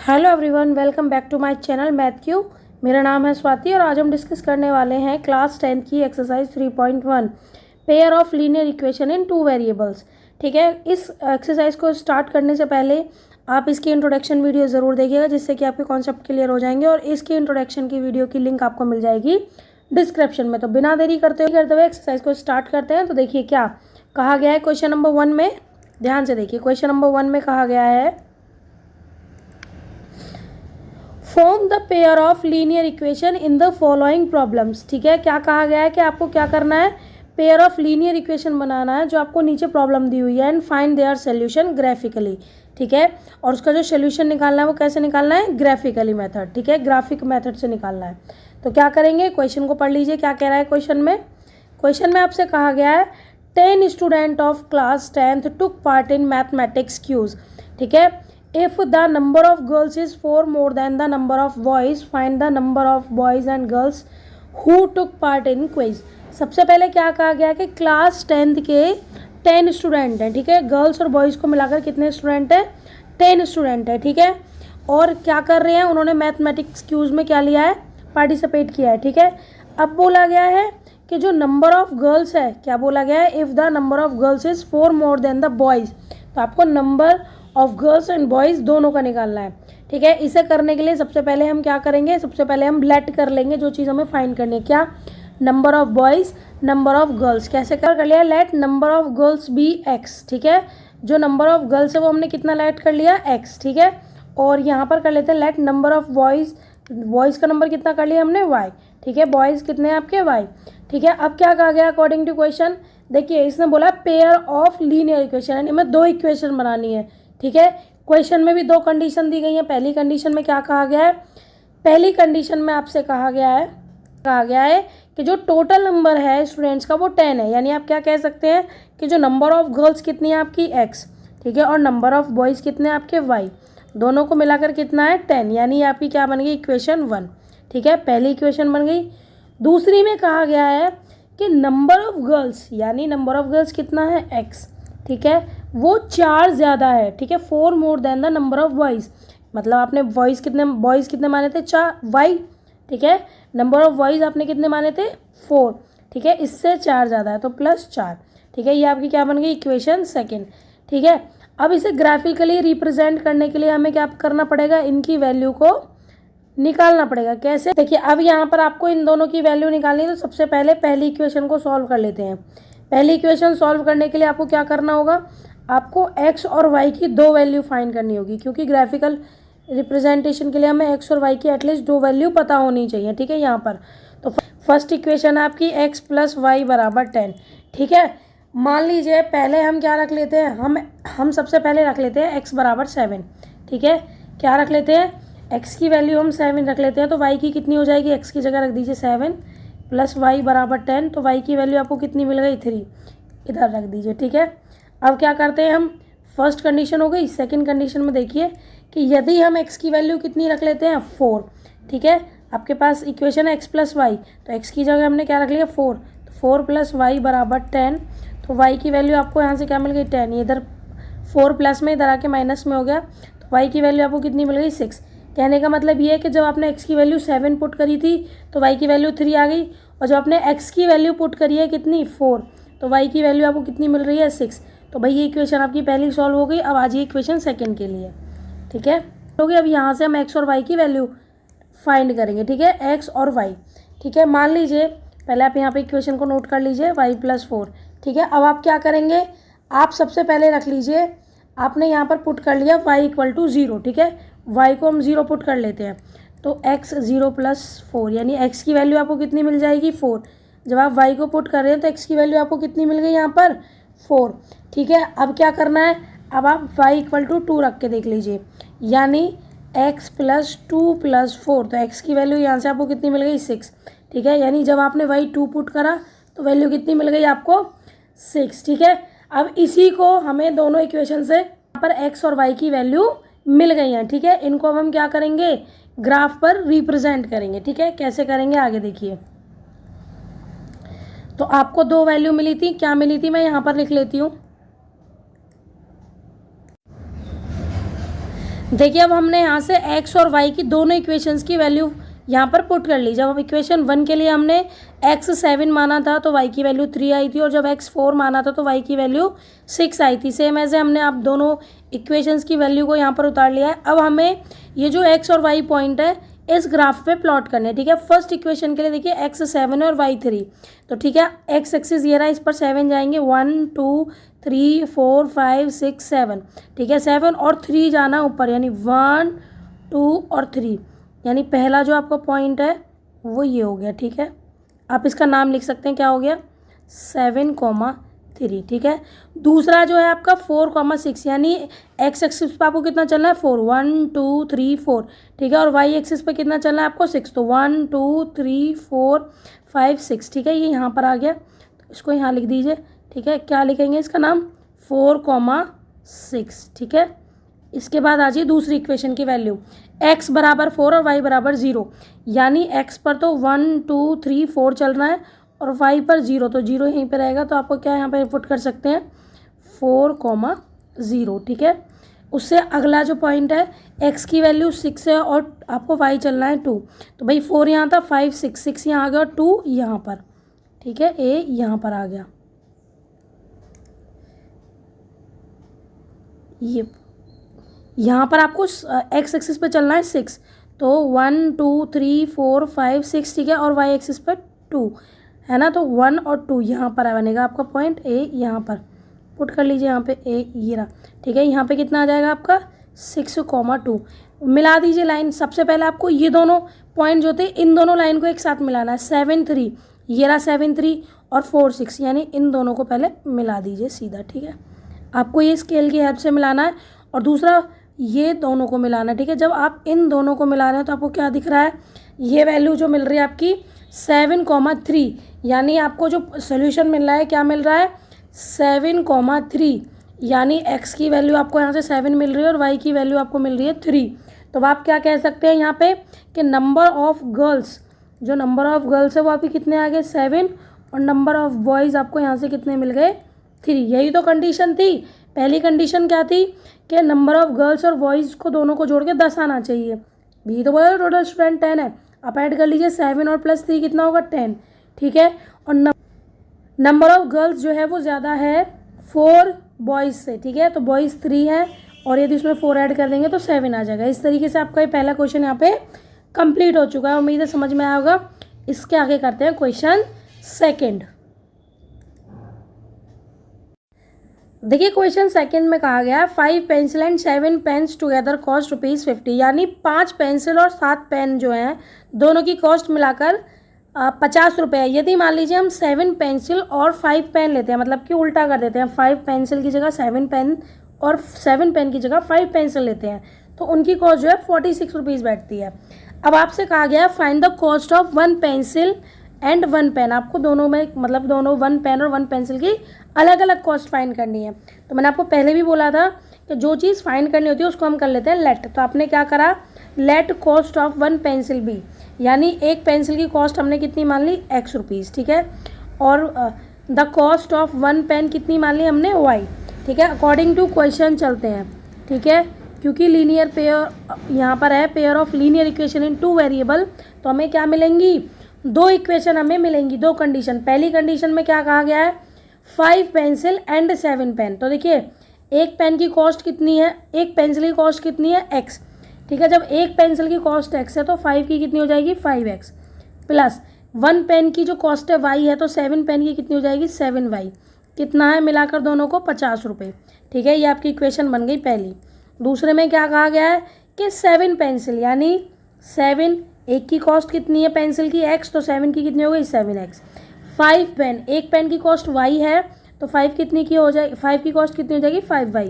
Hello everyone, welcome back to my channel math Q. मेरा नाम है स्वाति और आज हम डिस्कस करने वाले हैं क्लास 10 की exercise 3.1 pair of linear equation in two variables. ठीक है, इस एक्सरसाइज को स्टार्ट करने से पहले आप इसकी इंट्रोडक्शन वीडियो ज़रूर देखिएगा जिससे कि आपके कॉन्सेप्ट क्लियर हो जाएंगे और इसकी इंट्रोडक्शन की वीडियो की लिंक आपको मिल जाएगी डिस्क्रिप्शन में। तो बिना देरी करते हुए एक्सरसाइज को स्टार्ट करते हैं। तो देखिए क्या कहा गया है क्वेश्चन नंबर 1 में, ध्यान से देखिए। क्वेश्चन नंबर 1 में कहा गया है form the pair of linear equation in the following problems. ठीक है, क्या कहा गया है कि आपको क्या करना है, पेयर ऑफ लीनियर इक्वेशन बनाना है जो आपको नीचे प्रॉब्लम दी हुई है and find their solution graphically. ठीक है, और उसका जो सोल्यूशन निकालना है वो कैसे निकालना है, ग्राफिकली मेथड। ठीक है, ग्राफिक मेथड से निकालना है। तो क्या करेंगे, क्वेश्चन को पढ़ लीजिए क्या कह रहा है क्वेश्चन में। क्वेश्चन में आपसे कहा गया है 10 student of class 10th took part in mathematics quiz. ठीक है, if the number of girls is 4 more than the number of boys, find the number of boys and girls who took part in quiz। सबसे पहले क्या कहा गया कि class 10th के 10 student हैं। ठीक है, गर्ल्स और बॉयज़ को मिलाकर कितने स्टूडेंट हैं, 10 स्टूडेंट है। ठीक है, और क्या कर रहे हैं उन्होंने मैथमेटिक्स क्यूज में क्या लिया है, पार्टिसिपेट किया है। ठीक है, अब बोला गया है कि जो नंबर ऑफ गर्ल्स है, क्या बोला गया है, if the number of girls is 4 more than the boys. तो आपको number of girls and boys दोनों का निकालना है। ठीक है, इसे करने के लिए सबसे पहले हम क्या करेंगे, सबसे पहले हम लेट कर लेंगे जो चीज़ हमें फाइंड करनी है, क्या, number of boys number of girls. कैसे कर लिया, let number of girls be X. ठीक है, जो नंबर ऑफ गर्ल्स है वो हमने कितना लेट कर लिया, एक्स। ठीक है, और यहाँ पर कर लेते हैं late number of boys, boys का नंबर कितना कर लिया हमने, वाई। ठीक है, बॉयज़ कितने हैं आपके, वाई। ठीक है, अब क्या कहा गया अकॉर्डिंग टू क्वेश्चन, देखिए इसने बोला पेयर ऑफ लीनियर इक्वेशन, यानी हमें दो इक्वेशन बनानी है। ठीक है, क्वेश्चन में भी दो कंडीशन दी गई हैं। पहली कंडीशन में क्या कहा गया है, पहली कंडीशन में आपसे कहा गया है कि जो टोटल नंबर है स्टूडेंट्स का वो 10 है, यानी आप क्या कह सकते हैं कि जो नंबर ऑफ गर्ल्स कितनी है आपकी, एक्स। ठीक है, और नंबर ऑफ बॉयज़ कितने हैं आपके, वाई। दोनों को मिलाकर कितना है, 10, यानी आपकी क्या बन गई, इक्वेशन 1। ठीक है, पहली इक्वेशन बन गई। दूसरी में कहा गया है कि नंबर ऑफ गर्ल्स, यानी नंबर ऑफ गर्ल्स कितना है, एक्स। ठीक है, वो 4 ज़्यादा है। ठीक है, 4 more than the number of boys, मतलब आपने बॉयज़ कितने माने थे, 4, वाई। ठीक है, नंबर ऑफ बॉयज़ आपने कितने माने थे, 4। ठीक है, इससे 4 ज़्यादा है तो +4। ठीक है, ये आपकी क्या बन गई, इक्वेशन सेकेंड। ठीक है, अब इसे ग्राफिकली रिप्रेजेंट करने के लिए हमें क्या करना पड़ेगा, इनकी वैल्यू को निकालना पड़ेगा। कैसे, देखिए अब यहाँ पर आपको इन दोनों की वैल्यू निकालनी है। तो सबसे पहले पहली इक्वेशन को सॉल्व कर लेते हैं। पहली इक्वेशन सॉल्व करने के लिए आपको क्या करना होगा, आपको x और y की दो वैल्यू फाइंड करनी होगी, क्योंकि ग्राफिकल रिप्रेजेंटेशन के लिए हमें x और y की एटलीस्ट दो वैल्यू पता होनी चाहिए। ठीक है, यहाँ पर तो फर्स्ट इक्वेशन है आपकी x + y = 10। ठीक है, मान लीजिए पहले हम क्या रख लेते हैं, हम सबसे पहले रख लेते हैं x = 7। ठीक है, क्या रख लेते हैं, x की वैल्यू हम 7 रख लेते हैं। तो y की कितनी हो जाएगी, x की जगह रख दीजिए 7 + y = 10। तो y की वैल्यू आपको कितनी मिल गई, 3, इधर रख दीजिए। ठीक है, अब क्या करते हैं हम, फर्स्ट कंडीशन हो गई। सेकंड कंडीशन में देखिए कि यदि हम x की वैल्यू कितनी रख लेते हैं, 4। ठीक है, आपके पास इक्वेशन है x + y, तो x की जगह हमने क्या रख लिया, 4। तो 4 + y = 10। तो y की वैल्यू आपको यहाँ से क्या मिल गई, 10। ये इधर 4 प्लस में इधर आके माइनस में हो गया, तो y की वैल्यू आपको कितनी मिल गई, 6। कहने का मतलब ये है कि जब आपने x की वैल्यू 7 पुट करी थी तो y की वैल्यू 3 आ गई, और जब आपने x की वैल्यू पुट करी है कितनी, 4, तो y की वैल्यू आपको कितनी मिल रही है, 6। तो भाई ये इक्वेशन आपकी पहली सॉल्व हो गई। अब आ जाइए इक्वेशन सेकंड के लिए। ठीक है, हो गया। अब यहाँ से हम x और y की वैल्यू फाइंड करेंगे। ठीक है, x और y। ठीक है, मान लीजिए पहले आप यहाँ पे इक्वेशन को नोट कर लीजिए, y + 4। ठीक है, अब आप क्या करेंगे, आप सबसे पहले रख लीजिए, आपने यहाँ पर पुट कर लिया y = 0। ठीक है, y को हम 0 पुट कर लेते हैं, तो x 0 + 4, यानी x की वैल्यू आपको कितनी मिल जाएगी, 4। जब आप y को पुट कर रहे हैं तो x की वैल्यू आपको कितनी मिल गई यहाँ पर, 4। ठीक है, अब क्या करना है, अब आप y = 2 रख के देख लीजिए, यानी x + 2 + 4, तो x की वैल्यू यहाँ से आपको कितनी मिल गई, 6। ठीक है, यानी जब आपने y 2 पुट करा तो वैल्यू कितनी मिल गई आपको, 6। ठीक है, अब इसी को हमें दोनों इक्वेशन से यहाँ पर x और y की वैल्यू मिल गई हैं। ठीक है, इनको अब हम क्या करेंगे, ग्राफ पर रिप्रेजेंट करेंगे। ठीक है, कैसे करेंगे आगे देखिए। तो आपको दो वैल्यू मिली थी, क्या मिली थी, मैं यहाँ पर लिख लेती हूँ। देखिए अब हमने यहाँ से x और y की दोनों इक्वेशंस की वैल्यू यहाँ पर पुट कर ली। जब अब इक्वेशन 1 के लिए हमने x 7 माना था तो y की वैल्यू 3 आई थी, और जब x 4 माना था तो y की वैल्यू 6 आई थी। सेम ऐसे हमने अब दोनों इक्वेशंस की वैल्यू को यहाँ पर उतार लिया है। अब हमें ये जो x और y पॉइंट है इस ग्राफ पे प्लॉट करने, ठीक है। फर्स्ट इक्वेशन के लिए देखिए x 7 है और y 3, तो ठीक है x एक्सिस ये रहा, इस पर 7 जाएंगे, 1 2 3 4 5 6 7, ठीक है। 7 और 3 जाना ऊपर, यानी 1 2 और 3, यानी पहला जो आपका पॉइंट है वो ये हो गया, ठीक है। आप इसका नाम लिख सकते हैं, क्या हो गया 7,3, ठीक है। दूसरा जो है आपका 4,6, यानी एक्स एक्सिस पे आपको कितना चलना है 4, 1 2 3 4, ठीक है। और वाई एक्सिस पे कितना चलना है आपको 6, तो 1 2 3 4 5 6, ठीक है। ये यहाँ पर आ गया, तो इसको यहाँ लिख दीजिए, ठीक है। क्या लिखेंगे इसका नाम 4,6, ठीक है। इसके बाद आ जाइए दूसरी इक्वेशन की वैल्यू, x बराबर 4 और y बराबर 0, यानी x पर तो 1 2 3 4 चल रहा है और y पर 0, तो 0 यहीं पे रहेगा, तो आपको क्या यहाँ पे पुट कर सकते हैं 4,0, ठीक है। उससे अगला जो पॉइंट है x की वैल्यू 6 है और आपको y चलना है 2, तो भाई 4 यहाँ था, 5 6 6 यहाँ आ गया और 2 यहाँ पर, ठीक है। a यहाँ पर आ गया, ये यहाँ पर आपको x एक्सिस पे चलना है 6, तो 1 2 3 4 5 6, ठीक है। और y एक्सिस पर 2 है ना, तो 1 और 2 यहाँ पर बनेगा आपका पॉइंट a, यहाँ पर पुट कर लीजिए, यहाँ पे a ये रहा, ठीक है। यहाँ पे कितना आ जाएगा आपका 6,2, मिला दीजिए लाइन। सबसे पहले आपको ये दोनों पॉइंट जो थे इन दोनों लाइन को एक साथ मिलाना है, 7 3, ये रहा 7 3 और 4 6, यानी इन दोनों को पहले मिला दीजिए सीधा, ठीक है। आपको ये स्केल की हेल्प से मिलाना है और दूसरा ये दोनों को मिलाना है, ठीक है। जब आप इन दोनों को मिला रहे हैं तो आपको क्या दिख रहा है, ये वैल्यू जो मिल रही है आपकी 7,3, यानी आपको जो सोल्यूशन मिल रहा है क्या मिल रहा है 7,3, यानी x की वैल्यू आपको यहाँ से 7 मिल रही है और y की वैल्यू आपको मिल रही है 3। तो आप क्या कह सकते हैं यहाँ पे कि नंबर ऑफ गर्ल्स, जो नंबर ऑफ गर्ल्स है वो आपकी कितने आ गए 7, और नंबर ऑफ बॉयज़ आपको यहाँ से कितने मिल गए 3। यही तो कंडीशन थी। पहली कंडीशन क्या थी कि नंबर ऑफ गर्ल्स और बॉयज़ को दोनों को जोड़ के 10 आना चाहिए, भी तो बोला टोटल स्टूडेंट 10 है। आप ऐड कर लीजिए 7 और प्लस 3 कितना होगा 10, ठीक है। और नंबर ऑफ गर्ल्स जो है वो ज़्यादा है 4 बॉयज़ से, ठीक है। तो बॉयज़ 3 है और यदि उसमें 4 ऐड कर देंगे तो 7 आ जाएगा। इस तरीके से आपका ये पहला क्वेश्चन यहाँ पे कंप्लीट हो चुका है। उम्मीद है समझ में आया होगा। इसके आगे करते हैं क्वेश्चन सेकेंड। देखिए क्वेश्चन सेकंड में कहा गया 5 pencil and 7 pens together cost ₹50, यानी 5 पेंसिल और 7 पेन जो हैं दोनों की कॉस्ट मिलाकर 50 रुपये है। यदि मान लीजिए हम 7 पेंसिल और 5 पेन लेते हैं, मतलब कि उल्टा कर देते हैं, 5 पेंसिल की जगह 7 पेन और 7 पेन की जगह 5 पेंसिल लेते हैं, तो उनकी कॉस्ट जो है 46 रुपीज़ बैठती है। अब आपसे कहा गया find the cost of 1 pencil and 1 pen. आपको दोनों में मतलब दोनों 1 पेन और 1 पेंसिल की अलग अलग कॉस्ट फाइंड करनी है। तो मैंने आपको पहले भी बोला था कि जो चीज़ फाइंड करनी होती है उसको हम कर लेते हैं लेट। तो आपने क्या करा, let cost of 1 pencil be, यानी एक पेंसिल की कॉस्ट हमने कितनी मान ली x रुपीज़, ठीक है। और द कॉस्ट ऑफ 1 पेन कितनी मान ली हमने y, ठीक है। अकॉर्डिंग टू क्वेश्चन चलते हैं, ठीक है। क्योंकि लीनियर पेयर यहाँ पर है, pair of linear equation in 2 variable, तो हमें क्या मिलेंगी 2 इक्वेशन हमें मिलेंगी, 2 कंडीशन। पहली कंडीशन में क्या कहा गया है 5 पेंसिल एंड 7 पेन। तो देखिए एक पेन की कॉस्ट कितनी है, एक पेंसिल की कॉस्ट कितनी है x, ठीक है। जब एक पेंसिल की कॉस्ट x है तो 5 की कितनी हो जाएगी 5x, प्लस 1 पेन की जो कॉस्ट है y है तो 7 पेन की कितनी हो जाएगी 7y, कितना है मिलाकर दोनों को 50 रुपये, ठीक है। ये आपकी इक्वेशन बन गई पहली। दूसरे में क्या कहा गया है कि 7 पेंसिल, यानी 7, एक की कॉस्ट कितनी है पेंसिल की x, तो 7 की कितनी हो गई 7x। 5 पेन, एक पेन की कॉस्ट y है तो 5 कितनी की हो जाएगी, 5 की कॉस्ट कितनी हो जाएगी 5y,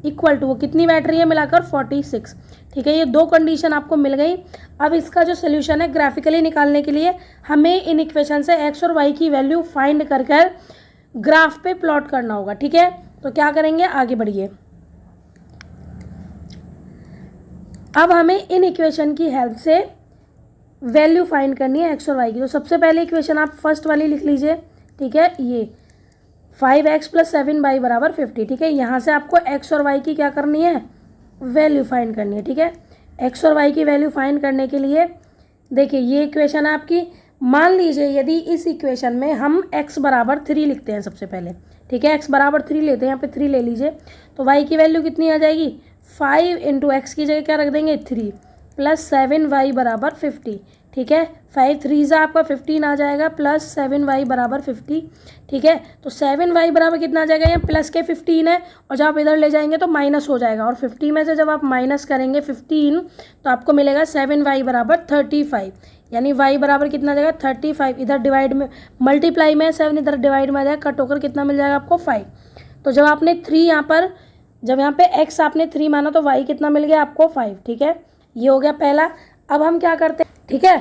इक्वल टू वो कितनी बैठ रही है मिलाकर 46, ठीक है। ये 2 कंडीशन आपको मिल गई। अब इसका जो सोल्यूशन है ग्राफिकली निकालने के लिए हमें इन इक्वेशन से x और y की वैल्यू फाइंड कर ग्राफ पे प्लॉट करना होगा, ठीक है। तो क्या करेंगे, आगे बढ़िए। अब हमें इन इक्वेशन की हेल्प से वैल्यू फाइंड करनी है x और y की। तो सबसे पहले इक्वेशन आप फर्स्ट वाली लिख लीजिए, ठीक है। ये 5x + 7y = 50, ठीक है। यहाँ से आपको x और y की क्या करनी है वैल्यू फाइंड करनी है, ठीक है। एक्स और वाई की वैल्यू फाइंड करने के लिए देखिए ये इक्वेशन है आपकी। मान लीजिए यदि इस इक्वेशन में हम x बराबर 3 लिखते हैं सबसे पहले, ठीक है, x बराबर 3 लेते हैं, यहाँ पे 3 ले लीजिए, तो y की वैल्यू कितनी आ जाएगी, 5 इंटू एक्स की जगह क्या रख देंगे 3 प्लस 7y बराबर 50, ठीक है। 5 3 से आपका 15 आ जाएगा प्लस 7y बराबर 50, ठीक है। तो 7y बराबर कितना आ जाएगा, यहाँ प्लस के 15 है और जब आप इधर ले जाएंगे तो माइनस हो जाएगा, और 50 में से जब आप माइनस करेंगे 15 तो आपको मिलेगा 7y बराबर 35, यानी y बराबर कितना आ जाएगा 35। इधर डिवाइड में मल्टीप्लाई में 7 इधर डिवाइड में आ जाएगा, कट होकर कितना मिल जाएगा आपको 5। तो जब आपने 3 यहाँ पर, जब यहाँ पे x आपने 3 माना तो y कितना मिल गया आपको 5, ठीक है। ये हो गया पहला। अब हम क्या करते हैं, ठीक है,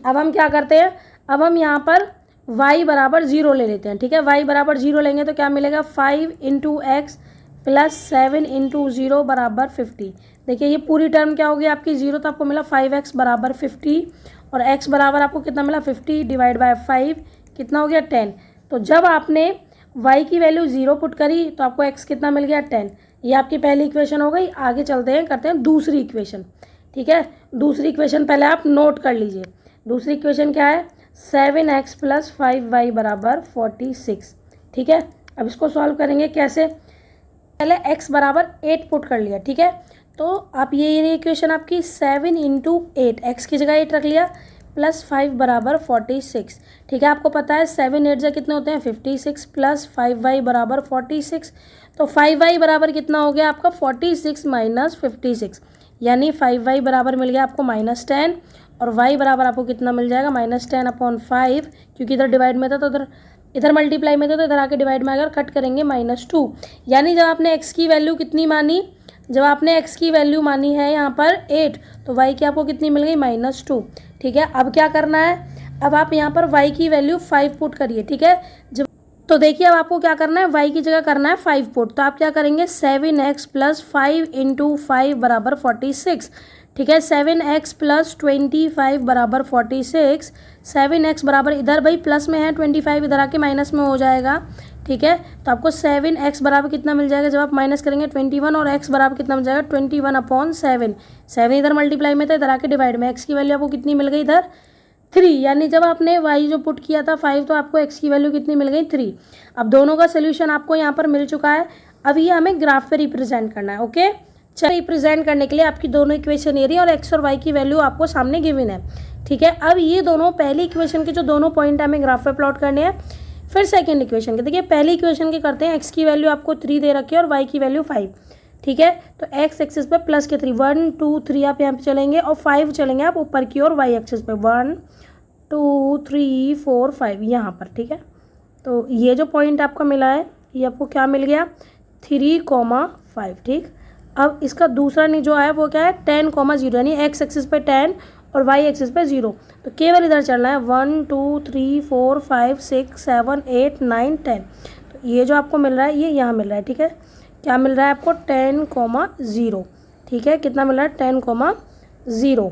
अब हम क्या करते हैं, अब हम यहाँ पर y बराबर 0 ले लेते हैं, ठीक है। y बराबर 0 लेंगे तो क्या मिलेगा 5 इंटू एक्स प्लस 7 इंटू 0 बराबर 50। देखिए ये पूरी टर्म क्या होगी आपकी 0, तो आपको मिला 5x बराबर 50 और x बराबर आपको कितना मिला 50 डिवाइड बाय 5 कितना हो गया 10। तो जब आपने y की वैल्यू 0 पुट करी तो आपको x कितना मिल गया 10। ये आपकी पहली इक्वेशन हो गई। आगे चलते हैं, करते हैं दूसरी इक्वेशन, ठीक है। दूसरी इक्वेशन पहले आप नोट कर लीजिए। दूसरी इक्वेशन क्या है, 7x प्लस 5y बराबर 46, ठीक है। अब इसको सॉल्व करेंगे कैसे, पहले x बराबर 8 पुट कर लिया, ठीक है। तो आप ये इक्वेशन आपकी 7 इंटू 8, एक्स की जगह 8 रख लिया प्लस 5 बराबर 46, ठीक है। आपको पता है 7 8 से कितने होते हैं 56 प्लस 5y बराबर 46, तो 5y बराबर कितना हो गया आपका 46 माइनस 56, यानी 5y बराबर मिल गया आपको -10 और y बराबर आपको कितना मिल जाएगा -10/5, क्योंकि इधर डिवाइड में था तो इधर मल्टीप्लाई में था तो इधर आके डिवाइड में अगर कट करेंगे -2। यानी जब आपने x की वैल्यू कितनी मानी, जब आपने x की वैल्यू मानी है यहाँ पर 8 तो y की आपको कितनी मिल गई -2, ठीक है। अब क्या करना है, अब आप यहाँ पर y की वैल्यू 5 पुट करिए, ठीक है। जब तो देखिए अब आपको क्या करना है, y की जगह करना है 5 पुट, तो आप क्या करेंगे 7x प्लस 5 इंटू 5 बराबर 46, ठीक है। 7x प्लस 25 बराबर 46, 7x बराबर इधर भाई प्लस में है 25 इधर आके माइनस में हो जाएगा, ठीक है। तो आपको 7x बराबर कितना मिल जाएगा, जब आप माइनस करेंगे 21 और x बराबर कितना मिल जाएगा 21/7, 7 इधर मल्टीप्लाई में था इधर आके डिवाइड में, x की वैल्यू आपको कितनी मिल गई इधर 3, यानी जब आपने y जो पुट किया था 5 तो आपको x की वैल्यू कितनी मिल गई 3। अब दोनों का सोल्यूशन आपको यहाँ पर मिल चुका है। अब ये हमें ग्राफ पे रिप्रेजेंट करना है, ओके। चलिए रिप्रेजेंट करने के लिए आपकी दोनों इक्वेशन ये रही और x और y की वैल्यू आपको सामने गिवन है, ठीक है। अब ये दोनों पहली इक्वेशन के जो दोनों पॉइंट हमें ग्राफ पे प्लॉट करने हैं। फिर सेकंड इक्वेशन के देखिए, पहली इक्वेशन के करते हैं, x की वैल्यू आपको 3 दे रखी है और y की वैल्यू 5, ठीक है। तो x एक्सिस पे प्लस के 3 1 2 3 आप यहाँ पे चलेंगे और 5 चलेंगे आप ऊपर की और y एक्सिस पे 1 2 3 4 5 यहाँ पर, ठीक है। तो ये जो पॉइंट आपको मिला है ये आपको क्या मिल गया 3,5, ठीक। अब इसका दूसरा नहीं जो है वो क्या है 10,0, यानी x एक्सिस पे 10 और y एक्सिस पे 0, तो केवल इधर चलना है 1 2 3 4 5 6 7 8 9 10। तो ये जो आपको मिल रहा है ये यहाँ मिल रहा है, ठीक है। क्या मिल रहा है आपको 10,0, ठीक है। कितना मिल रहा है 10,0,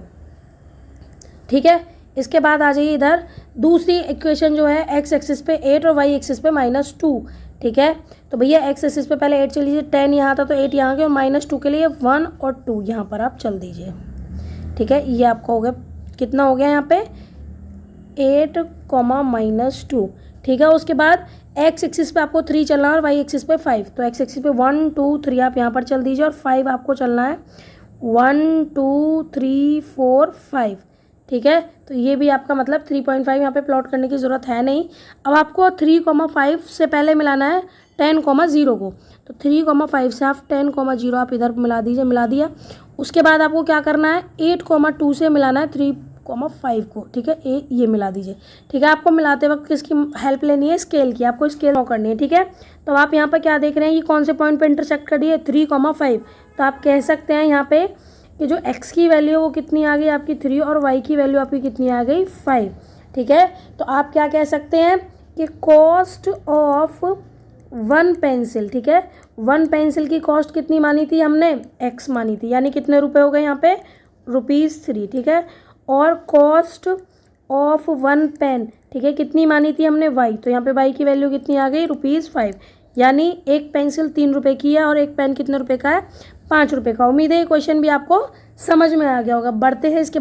ठीक है। इसके बाद आ जाइए इधर दूसरी इक्वेशन जो है x एक्सिस पे 8 और y एक्सिस पे -2, ठीक है। तो भैया x एक्सिस पे पहले 8 चल लीजिए, 10 यहाँ था तो 8 यहाँ के और -2 के लिए 1 और 2 यहाँ पर आप चल दीजिए, ठीक है। ये आपका हो गया कितना हो गया यहाँ पे 8, -2, ठीक है। उसके बाद x एक्सिस पे आपको 3 चलना है और y एक्सिस पे 5, तो x एक्सिस पे 1 2 3 आप यहाँ पर चल दीजिए और 5 आपको चलना है 1 2 3 4 5, ठीक है। तो ये भी आपका मतलब 3.5 यहाँ पे प्लॉट करने की ज़रूरत है नहीं। अब आपको 3,5 से पहले मिलाना है 10,0 को, तो 3,5 से आप 10,0 आप इधर मिला दीजिए, मिला दिया। उसके बाद आपको क्या करना है 8,2 से मिलाना है 3,5 को, ठीक है। ये मिला दीजिए, ठीक है। आपको मिलाते वक्त किसकी हेल्प लेनी है, स्केल की, आपको स्केल ड्रॉ करनी है, ठीक है। तो आप यहाँ पर क्या देख रहे हैं, ये कौन से पॉइंट पर इंटरसेक्ट कर रही है 3,5, तो आप कह सकते हैं यहाँ पे कि जो x की वैल्यू है वो कितनी आ गई आपकी 3 और y की वैल्यू आपकी कितनी आ गई 5, ठीक है। तो आप क्या कह सकते हैं कि कॉस्ट ऑफ 1 पेंसिल, ठीक है, 1 पेंसिल की कॉस्ट कितनी मानी थी हमने x मानी थी, यानी कितने रुपए हो गए यहाँ पे ₹3, ठीक है। और कॉस्ट ऑफ 1 पेन, ठीक है, कितनी मानी थी हमने y, तो यहाँ पे y की वैल्यू कितनी आ गई ₹5, यानी एक पेंसिल 3 रुपए की है और एक पेन कितने रुपए का है 5 रुपये का। उम्मीद है ये क्वेश्चन भी आपको समझ में आ गया होगा। बढ़ते हैं इसके